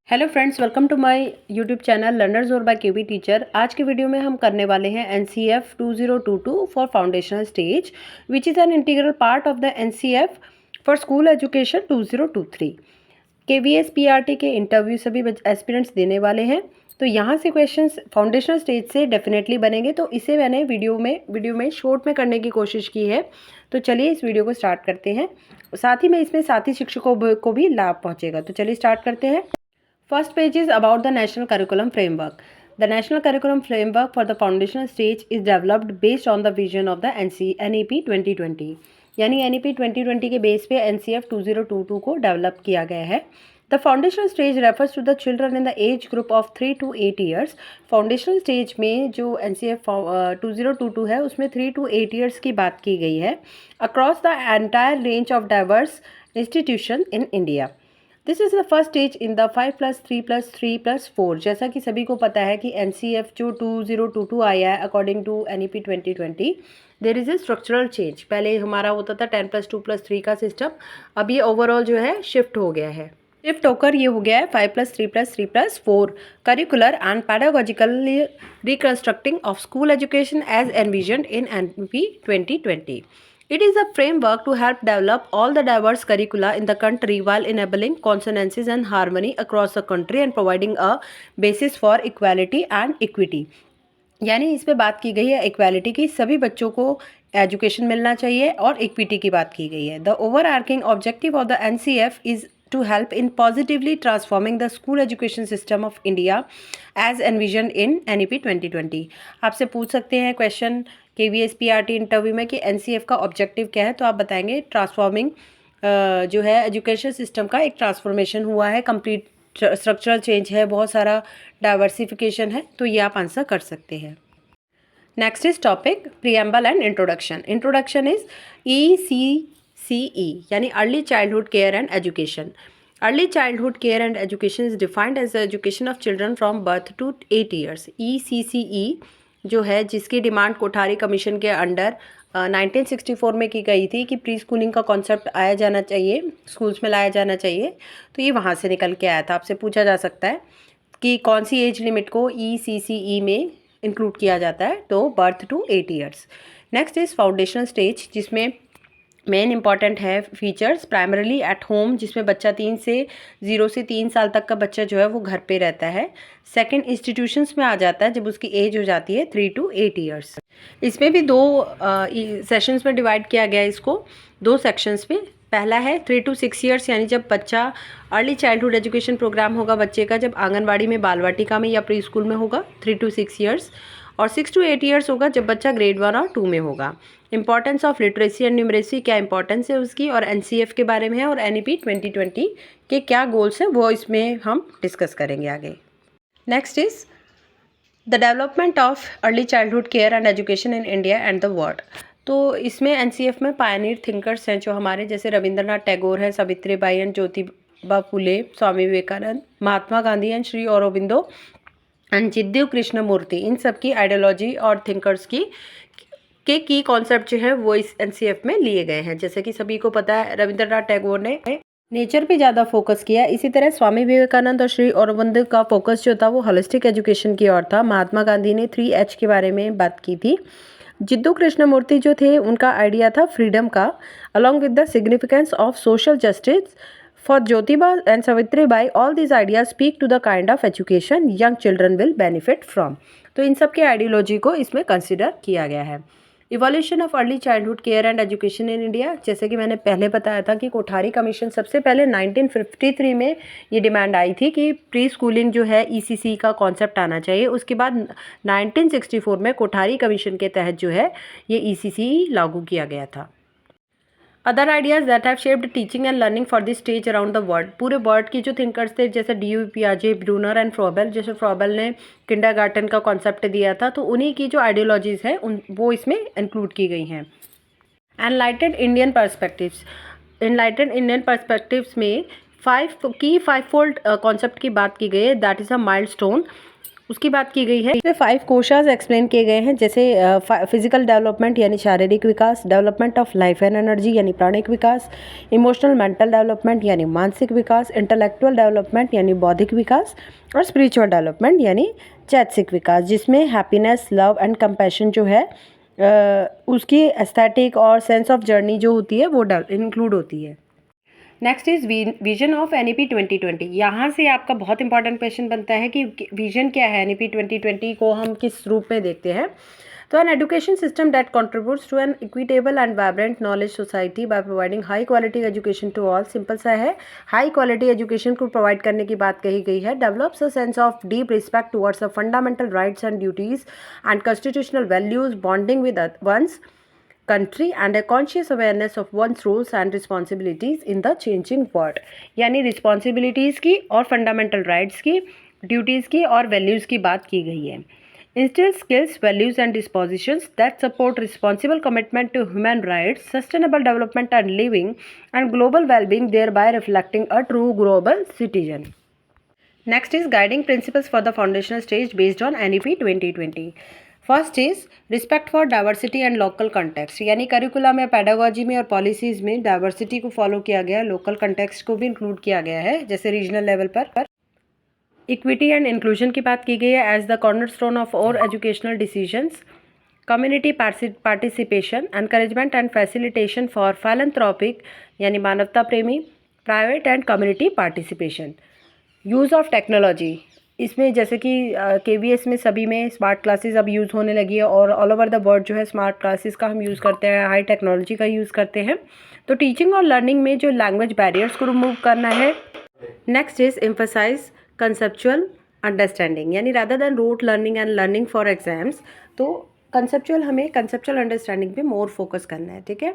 Hello friends, welcome to my YouTube channel learners और by KV teacher. आज के video में हम करने वाले हैं NCF 2022 for foundational stage which is an integral part of the NCF for school education 2023। KVS PRT के interview सभी एस्पिरेंट्स देने वाले हैं, तो यहाँ से क्वेश्चंस फाउंडेशनल स्टेज से डेफिनेटली बनेंगे। तो इसे मैंने वीडियो में शॉर्ट में करने की कोशिश की है। तो चलिए इस वीडियो को स्टार्ट करते हैं। साथ ही में इसमें साथी शिक्षकों को भी लाभ पहुँचेगा। तो चलिए स्टार्ट करते हैं। First page is about the National Curriculum Framework. The National Curriculum Framework for the foundational stage is developed based on the vision of the NEP 2020. यानी NEP 2020 के बेस पे NCF 2022 को डेवलप किया गया है। The foundational stage refers to the children in the age group of 3 to 8 years. Foundational stage में जो NCF 2022 है उसमें 3 to 8 years की बात की गई है across the entire range of diverse institutions in India. This is the first stage in the 5+3+3+4। जैसा कि सभी को पता है कि एनसीएफ जो 2022 आया है according to NEP 2020, there is a structural change. पहले हमारा होता था 10+2+3 का सिस्टम, अब ये ओवरऑल जो है शिफ्ट हो गया है। शिफ्ट होकर ये हो गया है 5+3+3+4 curricular and pedagogically reconstructing of school education as envisioned in NEP 2020. It is a framework to help develop all the diverse curricula in the country while enabling consonances and harmony across the country and providing a basis for equality and equity. यानी इस पे बात की गई है equality की, सभी बच्चों को एजुकेशन मिलना चाहिए, और इक्विटी की बात की गई है। The overarching objective of the NCF is to help in positively transforming the school education system of India as envisioned in NEP 2020. आपसे पूछ सकते हैं क्वेश्चन KVS PRT इंटरव्यू में कि NCF का ऑब्जेक्टिव क्या है, तो आप बताएंगे ट्रांसफॉर्मिंग जो है एजुकेशन सिस्टम का एक ट्रांसफॉर्मेशन हुआ है, कंप्लीट स्ट्रक्चरल चेंज है, बहुत सारा डाइवर्सिफिकेशन है, तो ये आप आंसर कर सकते हैं। Next is topic preamble and introduction. Introduction is ECCE यानी early childhood care and education. Early childhood care and education is defined as the education of children from birth to 8 years। ECCE जो है जिसकी demand Kothari commission के under 1964 में की गई थी कि प्री स्कूलिंग का कॉन्सेप्ट आया जाना चाहिए, स्कूल्स में लाया जाना चाहिए, तो ये वहाँ से निकल के आया था। आपसे पूछा जा सकता है कि कौन सी एज लिमिट को ECCE में इंक्लूड किया जाता है, तो birth to 8 years। Next is foundational stage, जिसमें मेन इंपॉर्टेंट है फीचर्स प्राइमरीली एट होम, जिसमें बच्चा 0 से 3 साल तक का बच्चा जो है वो घर पे रहता है। सेकंड इंस्टीट्यूशंस में आ जाता है जब उसकी एज हो जाती है 3 to 8 years। इसमें भी 2 सेशंस में डिवाइड किया गया है इसको, 2 सेक्शंस में। पहला है 3 to 6 years यानी जब बच्चा अर्ली चाइल्डहुड एजुकेशन प्रोग्राम होगा बच्चे का जब आंगनवाड़ी में, बाल वाटिका में या प्री स्कूल में होगा 3 to 6 years, और 6 to 8 years होगा जब बच्चा ग्रेड 1 और 2 में होगा। Importance of literacy and numeracy, क्या इंपॉर्टेंस है उसकी, और एनसीएफ के बारे में है, और एनईपी 2020 के क्या गोल्स हैं वो इसमें हम डिस्कस करेंगे आगे। Next is the development of early childhood care and education in India and the world. तो इसमें एनसीएफ में पायनियर थिंकर्स हैं जो हमारे, जैसे रविंद्रनाथ टैगोर है, Savitri Bai and Jyotiba Phule, Swami Vivekananda, Mahatma Gandhi and Shri Aurobindo and Jiddu Krishnamurti. इन सब की आइडियोलॉजी और थिंकर्स की कॉन्सेप्ट जो है वो इस एनसीएफ में लिए गए हैं। जैसे कि सभी को पता है रविंद्रनाथ टैगोर ने नेचर पे ज़्यादा फोकस किया, इसी तरह स्वामी विवेकानंद और श्री अरबिंदो का फोकस जो था वो होलिस्टिक एजुकेशन की ओर था। महात्मा गांधी ने 3H के बारे में बात की थी। जिद्दू कृष्णमूर्ति जो थे उनका आइडिया था फ्रीडम का, along with the significance of social justice. For Jyotiba and Savitri Bai, all these ideas speak to the kind of education young children will benefit from. तो इन सब के आइडियोलॉजी को इसमें कंसिडर किया गया है। Evolution of early childhood care and education in India, जैसे कि मैंने पहले बताया था कि कोठारी कमीशन सबसे पहले 1953 में ये डिमांड आई थी कि प्री स्कूलिंग जो है ECC का कॉन्सेप्ट आना चाहिए। उसके बाद 1964 में कोठारी कमीशन के तहत जो है ये ECC लागू किया गया था। Other ideas that have shaped teaching and learning for this stage around the world. पूरे वर्ल्ड की जो थिंकर्स थे जैसे DU पियाजे, ब्रूनर एंड फ्रोबेल, जैसे फ्रोबेल ने किंडरगार्टन का कॉन्सेप्ट दिया था, तो उन्हीं की जो आइडियोलॉजीज़ हैं वो इसमें इंक्लूड की गई हैं। एनलाइटेड इंडियन पर्सपेक्टिव्स में 5 फोल्ड कॉन्सेप्ट की बात की गई है। दैट इज़ अ माइलस्टोन उसकी बात की गई है। इसमें 5 कोशास एक्सप्लेन किए गए हैं, जैसे फिजिकल डेवलपमेंट यानी शारीरिक विकास, development of life and energy यानी प्राणिक विकास, इमोशनल मेंटल डेवलपमेंट यानी मानसिक विकास, इंटेलेक्चुअल डेवलपमेंट यानी बौद्धिक विकास, और स्पिरिचुअल डेवलपमेंट यानी चैतसिक विकास, जिसमें हैप्पीनेस, लव एंड कंपैशन जो है उसकी एस्थेटिक और सेंस ऑफ जर्नी जो होती है वो इंक्लूड होती है। Next is vision of NEP 2020। यहाँ से आपका बहुत इंपॉर्टेंट क्वेश्चन बनता है कि विजन क्या है, NEP 2020 को हम किस रूप में देखते हैं। तो an education system that contributes to an equitable and vibrant knowledge society by providing high quality education to all. Simple सा है, हाई क्वालिटी एजुकेशन को प्रोवाइड करने की बात कही गई है। Develops a sense of deep respect towards the fundamental rights and duties and constitutional values, bonding with one's country and a conscious awareness of one's roles and responsibilities in the changing world। यानी responsibilities की और fundamental rights की, duties की और values की बात की गई है। Instill skills, values and dispositions that support responsible commitment to human rights, sustainable development and living and global well-being, thereby reflecting a true global citizen। Next is guiding principles for the foundational stage based on NEP 2020। First is respect for diversity and local context, यानी curriculum में, pedagogy में और policies में diversity को follow किया गया है, local context को भी इंक्लूड किया गया है, जैसे रीजनल लेवल पर। इक्विटी एंड इंक्लूजन की बात की गई है as the cornerstone of all educational decisions. Community participation, encouragement and facilitation for philanthropic यानी मानवता प्रेमी, private and community participation. Use of technology, इसमें जैसे कि KVS में सभी में स्मार्ट क्लासेस अब यूज़ होने लगी है और ऑल ओवर द वर्ल्ड जो है स्मार्ट क्लासेस का हम यूज़ करते हैं, हाई टेक्नोलॉजी का यूज़ करते हैं। तो टीचिंग और लर्निंग में जो लैंग्वेज बैरियर्स को रिमूव करना है। Next is emphasize conceptual understanding, यानी rather than rote learning and learning for exams, तो हमें कंसेप्चुअल अंडरस्टैंडिंग पे मोर फोकस करना है। ठीक है।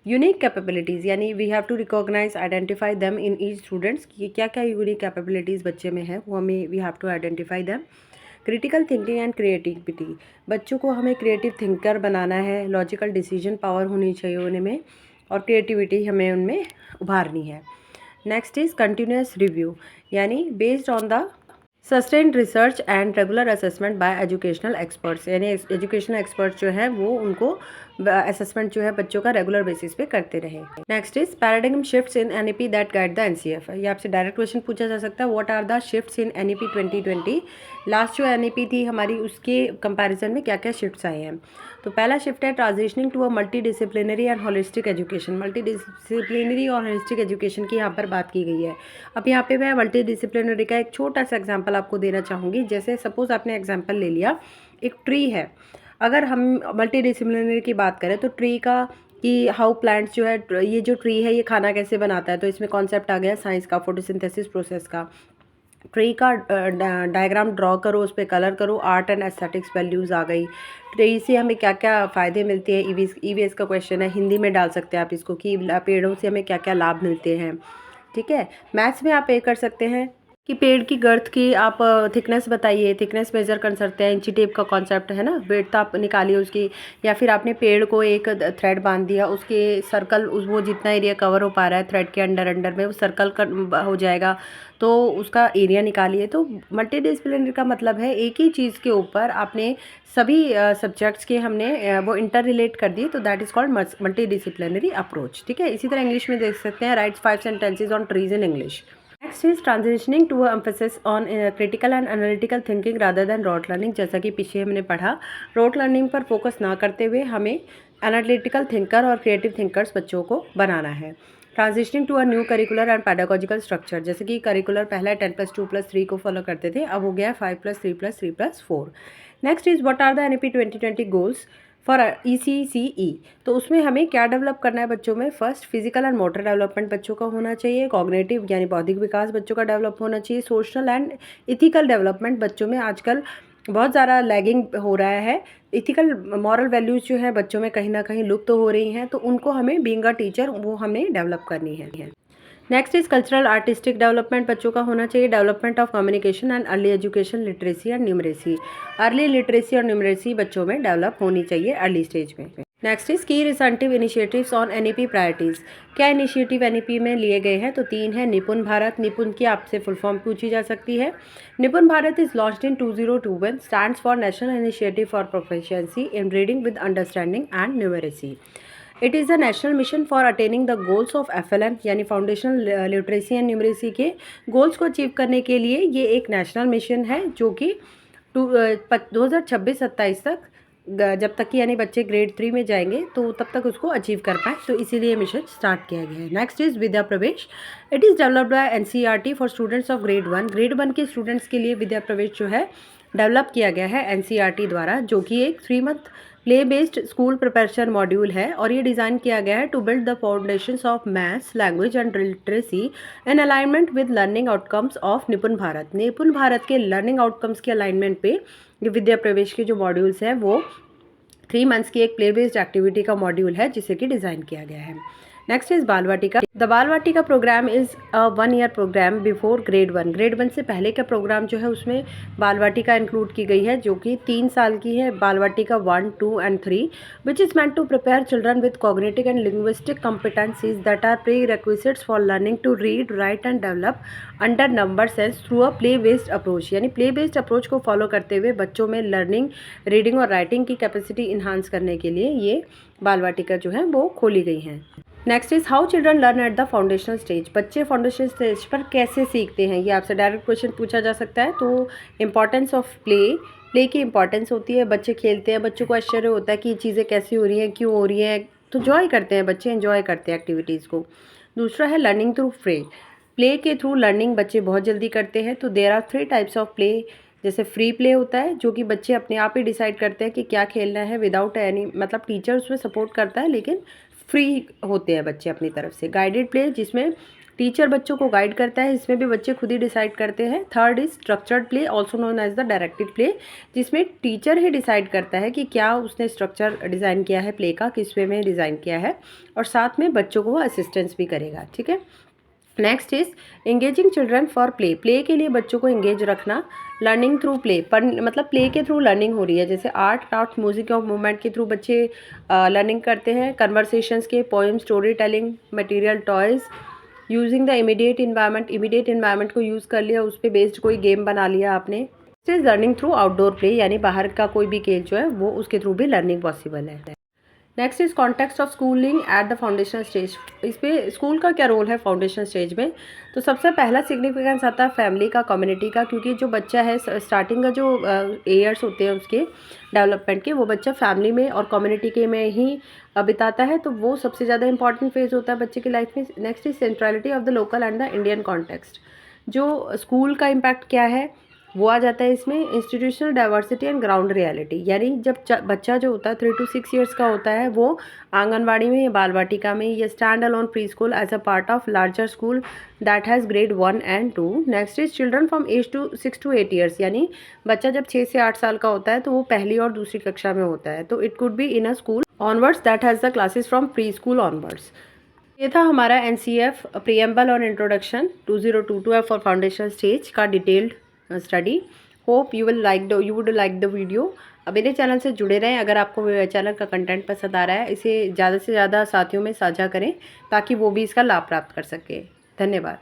यूनिक कैपेबिलिटीज़, यानी we have to recognise identify them in each students, कि क्या क्या यूनिक कैपेबिलिटीज़ बच्चे में है, वो हमें we have to identify them. Critical thinking and creativity, बच्चों को हमें क्रिएटिव थिंकर बनाना है, लॉजिकल डिसीजन पावर होनी चाहिए उनमें, और क्रिएटिविटी हमें उनमें उभारनी है। नेक्स्ट इज़ कंटिन्यूस रिव्यू, यानी based on the sustained research and regular assessment bye educational experts, यानी एजुकेशनल एक्सपर्ट्स जो है वो उनको असेसमेंट जो है बच्चों का रेगुलर बेसिस पे करते रहे। Next is paradigm shifts in NEP that guide the NCF। ये आपसे डायरेक्ट क्वेश्चन पूछा जा सकता है, what are the shifts in NEP 2020। Last जो NEP थी हमारी, उसके कंपैरिजन में क्या क्या शिफ्ट्स आए हैं। तो पहला शिफ्ट है transitioning to a multidisciplinary and holistic education. Multidisciplinary और होलिस्टिक एजुकेशन की यहाँ पर बात की गई है। अब यहाँ पे मैं मल्टी डिसिप्लिनरी का एक छोटा सा एग्जांपल आपको देना चाहूँगी। जैसे सपोज आपने एग्जांपल ले लिया, एक ट्री है। अगर हम मल्टी डिसिप्लिनरी की बात करें तो ट्री का कि हाउ प्लांट्स जो है, ये जो ट्री है ये खाना कैसे बनाता है, तो इसमें कॉन्सेप्ट आ गया साइंस का, फोटोसिंथेसिस प्रोसेस का। ट्री का डायग्राम ड्रॉ करो, उस पर कलर करो, आर्ट एंड एस्थेटिक्स वैल्यूज़ आ गई। ट्री से हमें क्या क्या फ़ायदे मिलते हैं, EVS का क्वेश्चन है, हिंदी में डाल सकते हैं आप इसको कि पेड़ों से हमें क्या क्या लाभ मिलते हैं। ठीक है। मैथ्स में आप ये कर सकते हैं कि पेड़ की गर्थ की आप थिकनेस बताइए, थिकनेस मेजर कर सकते हैं, इंची टेप का कॉन्सेप्ट है ना, वेट आप निकालिए उसकी। या फिर आपने पेड़ को एक थ्रेड बांध दिया, उसके सर्कल वो जितना एरिया कवर हो पा रहा है थ्रेड के अंडर में वो सर्कल हो जाएगा, तो उसका एरिया निकालिए। तो मल्टी डिसिप्लिनरी का मतलब है एक ही चीज़ के ऊपर आपने सभी सब्जेक्ट्स के हमने वो इंटर रिलेट कर दिए, तो that is called multidisciplinary approach. ठीक है। इसी तरह इंग्लिश में देख सकते हैं, writes 5 sentences on trees in English. Next is transitioning to emphasis on critical and analytical thinking rather than rote learning. जैसा कि पीछे हमने पढ़ा, रोट लर्निंग पर फोकस ना करते हुए हमें एनालिटिकल थिंकर और क्रिएटिव थिंकर्स बच्चों को बनाना है। Transitioning to a new curricular and pedagogical structure, जैसे कि करिकुलर पहला 10+2+3 को फॉलो करते थे, अब हो गया 5+3+3+4। Next is what are the NEP 2020 goals for ECCE। तो उसमें हमें क्या डेवलप करना है बच्चों में। First, physical and motor development बच्चों का होना चाहिए। कॉग्निटिव यानी बौद्धिक विकास बच्चों का डेवलप होना चाहिए। सोशल एंड इथिकल डेवलपमेंट बच्चों में आजकल बहुत ज़्यादा लैगिंग हो रहा है। इथिकल मॉरल वैल्यूज़ जो है बच्चों में कहीं ना कहीं लुप्त हो रही हैं, तो उनको हमें बीइंग अ टीचर वो हमें डेवलप करनी है। Next is cultural artistic development बच्चों का होना चाहिए। Development of communication and early education, literacy and numeracy. Early literacy और न्यूमरेसी बच्चों में डेवलप होनी चाहिए अर्ली स्टेज में। नेक्स्ट इज की रिसेंटिव इनिशिएटिव्स ऑन एनईपी प्रायोरिटीज़। क्या इनिशिएटिव एनईपी में लिए गए हैं? तो 3 है। निपुण भारत, निपुण की आपसे फुल फॉर्म पूछी जा सकती है। निपुण Bharat is launched in 2021, stands for national initiative for proficiency in reading with understanding and numeracy. It is the national mission for attaining the goals of FLN यानी फाउंडेशनल लिटरेसी एंड न्यूमरेसी के goals को achieve करने के लिए ये एक national mission है जो कि 2026-27 तक, जब तक कि यानी बच्चे ग्रेड 3 में जाएंगे तो तब तक उसको अचीव कर पाए, तो इसीलिए मिशन स्टार्ट किया गया है। नेक्स्ट इज विद्या प्रवेश। It is developed by NCERT for students of grade 1। Grade 1 के स्टूडेंट्स के लिए विद्या प्रवेश जो है डेवलप किया गया है NCERT द्वारा, जो कि एक 3 month play based school preparation module है और ये डिज़ाइन किया गया है to build the foundations of maths, language and literacy in alignment with learning outcomes of NIPUN Bharat. निपुण भारत के लर्निंग आउटकम्स के अलाइनमेंट पे ये विद्या प्रवेश के जो मॉड्यूल्स हैं वो 3 मंथ्स की एक प्ले बेस्ड एक्टिविटी का मॉड्यूल है जिसे कि डिज़ाइन किया गया है। नेक्स्ट इज बाल Vatika. The Bal Vatika program is a 1 year program before grade 1। Grade 1 से पहले का प्रोग्राम जो है उसमें बाल वाटिका इंक्लूड की गई है, जो कि 3 साल की है। Bal Vatika 1, 2 and 3 which is meant to prepare children with cognitive and linguistic competencies that are प्री-requisites for learning to read, write and develop under number sense through a play based approach. यानी प्ले बेस्ड अप्रोच को follow करते हुए बच्चों में learning, reading और writing की capacity enhance करने के लिए ये बाल वाटिका जो है वो खोली गई हैं। Next is how children learn at the foundational stage. बच्चे फाउंडेशनल स्टेज पर कैसे सीखते हैं, ये आपसे डायरेक्ट क्वेश्चन पूछा जा सकता है। तो इम्पॉर्टेंस ऑफ प्ले की इंपॉर्टेंस होती है। बच्चे खेलते हैं, बच्चों को आश्चर्य होता है कि ये चीज़ें कैसी हो रही हैं, क्यों हो रही हैं, तो जॉय करते हैं बच्चे, एंजॉय करते हैं एक्टिविटीज़ को। दूसरा है लर्निंग थ्रू प्ले के थ्रू लर्निंग बच्चे बहुत जल्दी करते हैं। तो there are 3 types of play. जैसे फ्री प्ले होता है जो कि बच्चे अपने आप ही डिसाइड करते हैं कि क्या खेलना है विदाउट एनी, मतलब टीचर उसमें सपोर्ट करता है लेकिन फ्री होते हैं बच्चे अपनी तरफ से। गाइडेड प्ले जिसमें टीचर बच्चों को गाइड करता है, इसमें भी बच्चे खुद ही डिसाइड करते हैं। Third is structured play also known as the directed play, जिसमें टीचर ही डिसाइड करता है कि क्या उसने स्ट्रक्चर डिज़ाइन किया है प्ले का, किस वे में डिज़ाइन किया है, और साथ में बच्चों को वो असिस्टेंस भी करेगा। ठीक है। Next is engaging children for play के लिए बच्चों को एंगेज रखना। लर्निंग थ्रू प्ले मतलब प्ले के थ्रू लर्निंग हो रही है। जैसे आर्ट, क्राफ्ट, म्यूजिक और मूवमेंट के थ्रू बच्चे लर्निंग करते हैं। कन्वर्सेशंस के, poem, story telling, material, toys, using the immediate environment को यूज़ कर लिया, उस पर बेस्ड कोई गेम बना लिया आपने। Next is learning through outdoor play, यानी बाहर का कोई भी खेल जो है वो उसके थ्रू भी लर्निंग पॉसिबल है। Next is context of schooling at the foundational stage. इस पर स्कूल का क्या रोल है फाउंडेशनल स्टेज में? तो सबसे पहला सिग्निफिकेंस आता है फैमिली का, कम्युनिटी का, क्योंकि जो बच्चा है स्टार्टिंग का जो ईयर्स होते हैं उसके डेवलपमेंट के, वो बच्चा फैमिली में और कम्युनिटी के में ही बिताता है, तो वो सबसे ज़्यादा इंपॉर्टेंट फेज होता है बच्चे की लाइफ में। Next is centrality of the local and the Indian context. जो स्कूल का इम्पैक्ट क्या है वो आ जाता है इसमें। Institutional diversity and ground reality, यानी जब बच्चा जो होता है 3 to 6 ईयर्स का होता है वो आंगनवाड़ी में या बाल वाटिका में या stand alone pre school as a part of larger school that has grade 1 and 2। Next is children from age to 6 to 8 years, यानी बच्चा जब 6 से 8 साल का होता है तो वो पहली और दूसरी कक्षा में होता है। तो it could be in a school onwards that has the classes from pre school onwards. ये था हमारा NCF प्रीएम्बल और इंट्रोडक्शन 2022 फॉर फाउंडेशन स्टेज का detailed study. Hope you would like the video. अब मेरे चैनल से जुड़े रहें। अगर आपको मेरे चैनल का कंटेंट पसंद आ रहा है, इसे ज़्यादा से ज़्यादा साथियों में साझा करें ताकि वो भी इसका लाभ प्राप्त कर सके। धन्यवाद।